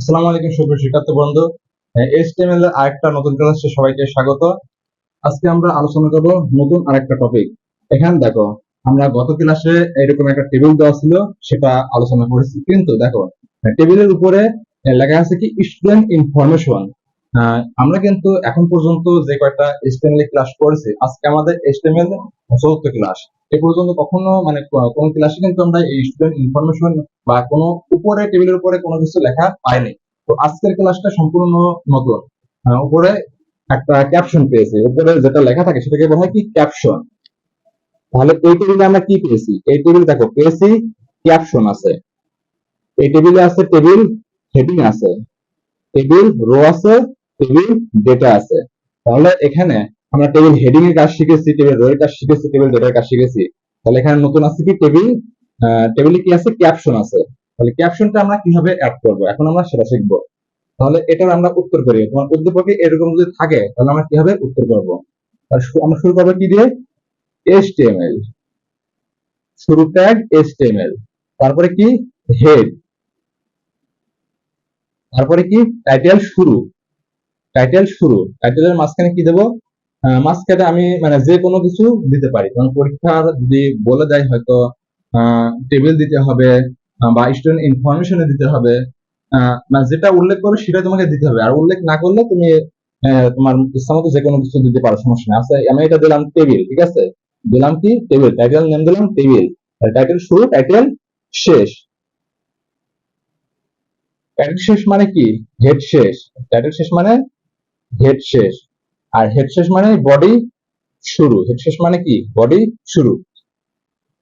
আসসালামু আলাইকুম সুপ্রিয় শিক্ষার্থী বন্ধু। এইচটিএমএল এর আরেকটা নতুন ক্লাসে সবাইকে স্বাগত। আজকে আমরা আলোচনা করব নতুন আরেকটা টপিক। এখানে দেখো, আমরা গত ক্লাসে এরকম একটা টেবিল দেওয়া ছিল, সেটা আলোচনা করেছি। কিন্তু দেখো, টেবিলের উপরে লেখা আছে কি স্টুডেন্ট ইনফরমেশন। আমরা কিন্তু এখন পর্যন্ত যে কয়টা এইচটিএমএল ক্লাস করেছি, আজকে আমাদের এইচটিএমএল ৪র্থ ক্লাস। এ পর্যন্ত কখনো কোন ক্লাসে কিন্তু আমরা এই স্টুডেন্ট ইনফরমেশন বা কোনো উপরে টেবিলের উপরে কোনো কিছু লেখা পাইনি। তো আজকের ক্লাসটা সম্পূর্ণ নতুন। উপরে একটা ক্যাপশন পেয়েছি, উপরে যেটা লেখা থাকে সেটাকে বলা হয় কি ক্যাপশন। তাহলে এই টেবিলে আমরা কি পেয়েছি? এই টেবিলে দেখো পেয়েছি ক্যাপশন আছে, এই টেবিলে আছে টেবিল হেডিং আছে, টেবিল রো আছে, টেবিল ডেটা আছে। তাহলে এখানে আমরা টেবিল হেডিং এর কাজ শিখেছি, টেবিল রো এর কাজ শিখেছি, টেবিল ডেটার কাজ শিখেছি। তাহলে এখানে নতুন আছে কি টেবিলে কি আছে? ক্যাপশন আছে। তাহলে ক্যাপশনটা আমরা কিভাবে অ্যাড করব, এখন আমরা সেটা শিখবো। তাহলে এটার আমরা উত্তর করি। তোমার উদ্দীপকে এরকম যদি থাকে তাহলে আমরা কিভাবে উত্তর করব? আমরা শুরু করবো কি দিয়ে? HTML, শুরু ট্যাগ HTML, তারপরে কি হেড, তারপরে কি টাইটেল শুরু, টাইটেলের মাঝখানে কি দেবো? মাঝখানে আমি যে কোনো কিছু দিতে পারি। কারণ পরীক্ষার যদি বলে দেয় হয়তো টেবিল দিতে হবে বা স্টুডেন্ট ইনফরমেশনে দিতে হবে, যেটা উল্লেখ করবে সেটা তোমাকে দিতে হবে। আর উল্লেখ না করলে তুমি তোমার ইচ্ছা মতো যে কোনো কিছু দিতে পারো, সমস্যা নেই। আচ্ছা, আমি এটা দিলাম টেবিল, ঠিক আছে, দিলাম কি টেবিল, টাইটেল নেম দিলাম টেবিল। টাইটেল শুরু, টাইটেল শেষ। টাইটেল শেষ মানে কি? হেড শেষ। টাইটেল শেষ মানে হেড শেষ। আর হেড শেষ মানে বডি শুরু। হেড শেষ মানে কি? বডি শুরু।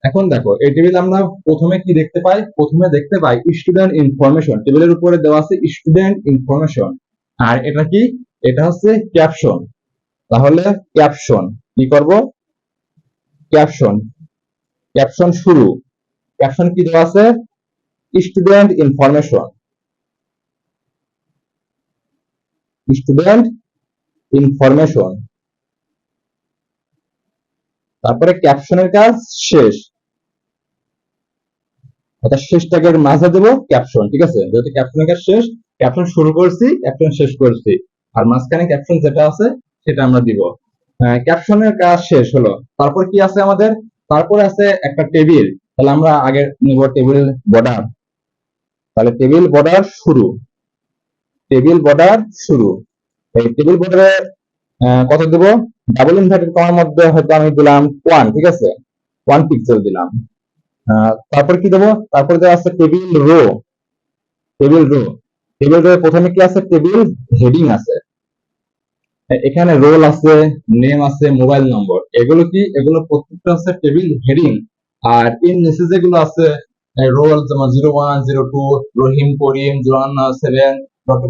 এখন দেখো, এই টেবিল আমরা প্রথমে কি দেখতে পাই? প্রথমে দেখতে পাই স্টুডেন্ট ইনফরমেশন। টেবিলের উপরে দেওয়া আছে স্টুডেন্ট ইনফরমেশন। আর এটা কি? এটা হচ্ছে ক্যাপশন। তাহলে ক্যাপশন কি করব? ক্যাপশন, ক্যাপশন শুরু। ক্যাপশন কি দেওয়া আছে? Student information, student information. তারপরে ক্যাপশনের কাজ শেষ, অর্থাৎ শেষ ট্যাগের মাঝে দেবো ক্যাপশন, ঠিক আছে। যেহেতু ক্যাপশনের কাজ শেষ, ক্যাপশন শুরু করছি, ক্যাপশন শেষ করছি, আর মাঝখানে ক্যাপশন যেটা আছে সেটা আমরা দিব। ক্যাপশনের কাজ শেষ হলো। তারপর কি আছে আমাদের? তারপরে আছে একটা টেবিল। তাহলে আমরা আগে নিব টেবিল বর্ডার। তাহলে টেবিল বর্ডার শুরু, টেবিল বর্ডার শুরু। এই টেবিল বর্ডারে কত দেব? ডাবল ইনভার্টেড কমার মধ্যে হয়তো আমি দিলাম 1, ঠিক আছে, 1 পিক্সেল দিলাম। তারপর কি দেবো? তারপর দেওয়া আছে table row, table row. Table row প্রথমে কি আছে? টেবিল হেডিং আছে। এখানে রোল আছে, নেম আছে, মোবাইল নম্বর। এগুলো কি? এগুলো প্রত্যেকটা হচ্ছে টেবিল হেডিং। আর এর নিচে যেগুলো আছে রোল, যেমন 01, 02, রহিম, করিম, 017, ডট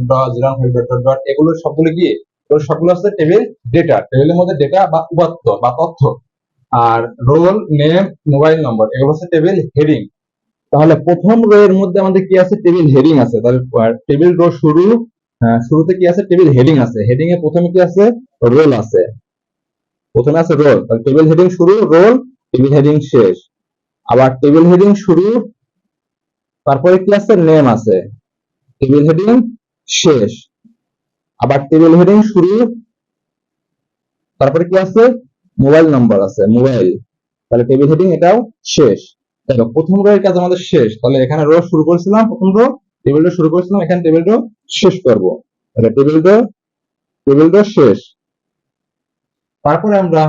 015, এগুলো সবগুলো কি? এগুলো সবগুলো হচ্ছে টেবিল ডেটা। টেবিলের মধ্যে ডেটা বা উপাত্ত বা তথ্য। আর রোল, নেম, মোবাইল নম্বর এগুলো হচ্ছে টেবিল হেডিং। তাহলে প্রথম রো এর মধ্যে আমাদের কি আছে? টেবিল হেডিং আছে। তাহলে টেবিল রো শুরু, শুরুতে কি আছে? টেবিল হেডিং আছে। হেডিং এর প্রথমে কি আছে? রোল আছে। প্রথমে আছে রোল, তাহলে টেবিল হেডিং শুরু, রোল, টেবিল হেডিং শেষ। আবার টেবিল হেডিং শুরু, তারপরে কি আছে? নেম আছে, টেবিল হেডিং শেষ। আবার টেবিল হেডিং শুরু, তারপরে কি আছে? মোবাইল নাম্বার আছে, মোবাইল। তাহলে টেবিল হেডিং এটাও শেষ। দেখো, প্রথম রো এর কাজ আমাদের শেষ। তাহলে এখানে রো শুরু করেছিলাম, প্রথম রো টেবিল রো শুরু করেছিলাম, এখানে টেবিল রো শেষ করব। তাহলে টেবিল রো শেষ। তারপরে আমরা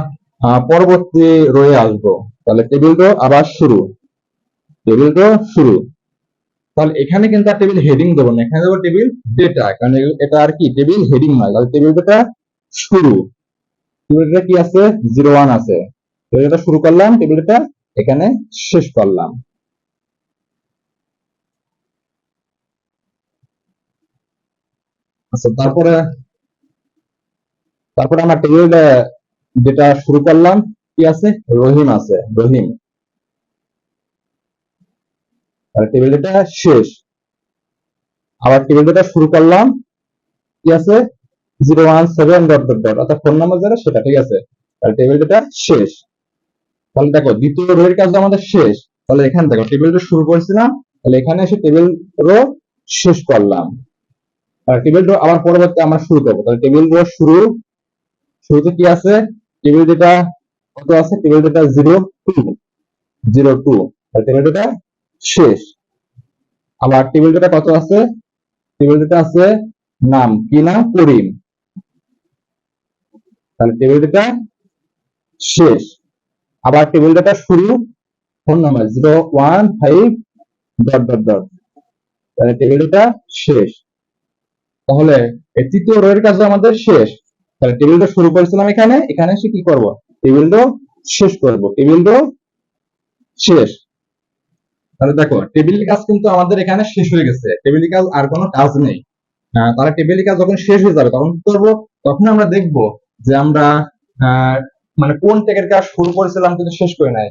পরবর্তী রোয়ে আসবো। তাহলে টেবিল রো আবার শুরু, টেবিল রো শুরু। তাহলে এখানে কিন্তু আর টেবিল হেডিং দেবো না, এখানে দেবো টেবিল ডেটা, কারণ এটা আর কি টেবিল হেডিং নয়। তাহলে টেবিল ডেটা শুরু, টেবিল ডেটা কি আছে? 01 আছে। টেবিল ডেটা শুরু করলাম, টেবিল ডেটা এখানে শেষ করলাম। আচ্ছা, তারপরে তারপরে আমরা টেবিল যেটা শুরু করলাম কি আছে? রহিম আছে, রহিম। তাহলে টেবিল ডেটা শেষ। আবার টেবিল ডেটা শুরু করলাম কি আছে? 017, অর্থাৎ ফোন নাম্বার যেটা সেটা, ঠিক আছে। তাহলে টেবিল ডেটা শেষ। তাহলে দেখো, দ্বিতীয় রো এর কাজ আমাদের শেষ। তাহলে এখানে দেখো, টেবিল রো শুরু করেছিলাম, তাহলে এখানে এসে টেবিল রো শেষ করলাম। টেবিল ড্র আবার পরবর্তী আমরা শুরু করবো। তাহলে টেবিল ড্র শুরুতে কি আছে? টেবিল ডেটা কত আছে? টেবিল ডেটা 02, টেবিল ডেটা শেষ। আবার টেবিল ডেটা কত আছে? টেবিল ডেটা আছে নাম, কি নাম? করিম। তাহলে টেবিল ডেটা শেষ। আবার টেবিল ডেটা শুরু, phone number 015 dot dot dot. তাহলে টেবিল ডেটা শেষ। তাহলে এই তৃতীয় রো এর কাজ আমাদের শেষ। তাহলে টেবিলটা শুরু করেছিলাম এখানে, এখানে এসে কি করব? টেবিলটা শেষ করব। টেবিলটা শেষ। তাহলে দেখো টেবিলের কাজ কিন্তু আমাদের এখানে শেষ হয়ে গেছে, টেবিলের কাজ আর কোনো কাজ নেই। তাহলে টেবিলের কাজ যখন শেষ হয়ে যাবে তখন কি করবো? তখন আমরা দেখব যে আমরা মানে কোন ট্যাগের কাজ শুরু করেছিলাম কিন্তু শেষ করি নাই।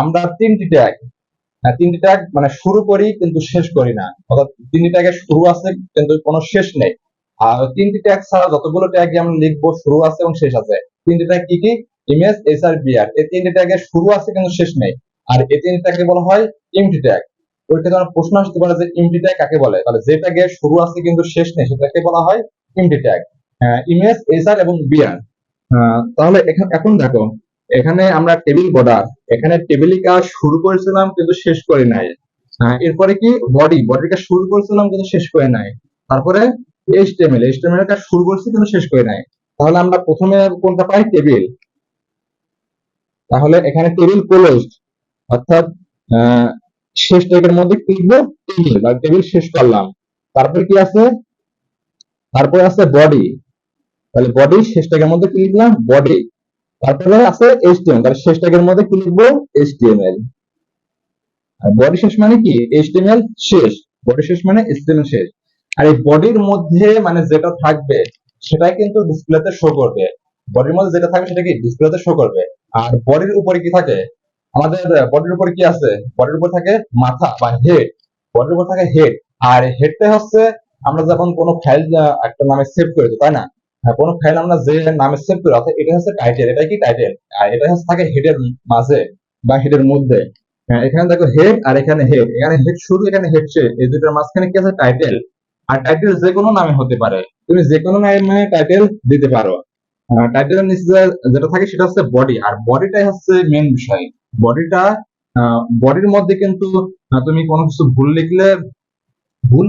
আমরা তিনটি ট্যাগ মানে শুরু করি কিন্তু শেষ করি না, অর্থাৎ তিনটি ট্যাগের শুরু আছে কিন্তু কোনো শেষ নেই। আর তিনটি ট্যাগ ছাড়া যতগুলো ট্যাগ আমরা লিখবো শুরু আছে এবং শেষ আছে। তিনটি ট্যাগ কি কি? Image, S R, B R. এই তিনটি ট্যাগের শুরু আছে কিন্তু শেষ নেই। আর এই তিনটি ট্যাগকে বলা হয় এমটি ট্যাগ। ওইটা তোমার প্রশ্ন আসতে পারে যে এমটি ট্যাগ কাকে বলে? তাহলে যে ট্যাগের শুরু আছে কিন্তু শেষ নেই সেটাকে বলা হয় এমটি ট্যাগ। ইমেজ, এসআর এবং বিআর। তাহলে এখন দেখো এখানে আমরা টেবিল বর্ডার, এখানে টেবিলের কাজ শুরু করেছিলাম কিন্তু শেষ করি নাই। এরপরে কি? বডির কাজ শুরু করেছিলাম কিন্তু শেষ করে নাই। তারপরে এইচটিএমএল এর কাজ শুরু করছি কিন্তু শেষ করে নাই। তাহলে আমরা প্রথমে কোনটা পাই? টেবিল। তাহলে এখানে টেবিল ক্লোজড, অর্থাৎ শেষ ট্যাগের মধ্যে কি লিখবো? টেবিল বা টেবিল শেষ করলাম। তারপরে কি আছে? তারপরে আছে বডি। তাহলে বডি শেষ ট্যাগের মধ্যে কি লিখলাম? বডি। তারপরে আছে এইচটিএমএল, তাহলে শেষ ট্যাগের মধ্যে কি লিখবো? এইচটিএমএল। আর বডি শেষ মানে কি? এইচটিএমএল শেষ। বডি শেষ মানে এইচটিএমএল শেষ। আর এই বডির মধ্যে মানে যেটা থাকবে সেটাই কিন্তু ডিসপ্লেতে শো করবে। বডির মধ্যে যেটা থাকবে সেটা কি ডিসপ্লেতে শো করবে। আর বডির উপরে কি থাকে? আমাদের বডির উপরে কি আছে? বডির উপর থাকে মাথা বা হেড। বডির উপর থাকে হেড। আর হেডটা হচ্ছে আমরা যখন কোনো ফাইল একটা নামে সেভ করি, তাই না? কোনো ফাইল আমরা যে নামে সেভ করি, অর্থাৎ এটা হচ্ছে টাইটেল। এটা কি? টাইটেল। আর এটা হচ্ছে থাকে হেডের মাঝে বা হেডের মধ্যে। এখানে দেখো হেড আর এখানে হেড, এখানে হেড শুরু, এখানে হেড শেষ। এই দুটোর মাঝখানে কি আছে? টাইটেল। আর টাইটেল যে কোনো নামে হতে পারে, তুমি যে কোনো নামে টাইটেল দিতে পারো। টাইটেলের নিচে যেটা থাকে সেটা হচ্ছে বডি, আর বডিটাই হচ্ছে মেন বিষয়। বডিটা বডির মধ্যে কিন্তু তুমি কোনো কিছু ভুল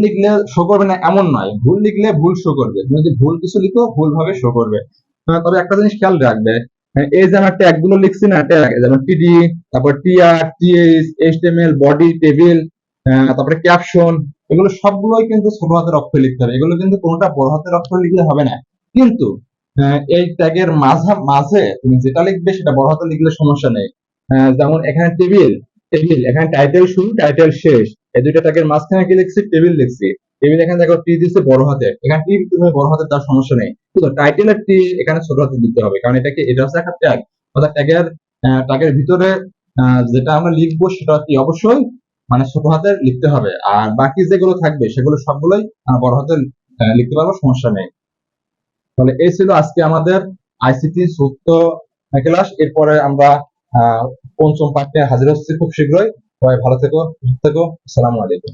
লিখলে শো করবে না এমন নয়, ভুল লিখলে ভুল শো করবে। তুমি যদি ভুল কিছু লিখো ভুল ভাবে শো করবে। তবে একটা জিনিস খেয়াল রাখবে, এই যে আমরা ট্যাগ গুলো লিখছি না, ট্যাগ যেমন টিডি, তারপর T R, T H, HTML, body, table, তারপরে ক্যাপশন, এগুলো সবগুলোই কিন্তু ছোট হাতের অক্ষরে লিখতে হবে। এগুলো কিন্তু কোনোটা বড় হাতের অক্ষরে লিখলে হবে না। কিন্তু এই ট্যাগের মাঝে তুমি যেটা লিখবে সেটা বড় হাতে লিখলে সমস্যা নেই। যেমন এখানে টেবিল, এখানে টাইটেল শুরু, টাইটেল শেষ। এই দুইটা ট্যাগের মাঝখানে কি লিখছি? টেবিল লিখছি। টেবিল এখানে দেখো টি দিচ্ছে বড় হাতে, এখানে টি তুমি বড় হাতে, তার সমস্যা নেই। কিন্তু টাইটেলের টি এখানে ছোট হাতে দিতে হবে, কারণ এটা হচ্ছে একটা ট্যাগ। অর্থাৎ ট্যাগের ভিতরে যেটা আমরা লিখবো সেটা কি অবশ্যই মানে ছোট হাতে লিখতে হবে। আর বাকি যেগুলো থাকবে সেগুলো সবগুলোই বড় হাতে লিখতে পারবো, সমস্যা নেই। তাহলে এই ছিল আজকে আমাদের আইসিটি সূত্র ক্লাস। এরপরে আমরা পঞ্চম পাঠে হাজির হচ্ছি খুব শীঘ্রই। সবাই ভালো থেকো, সুস্থ থেকো। আসসালামু আলাইকুম।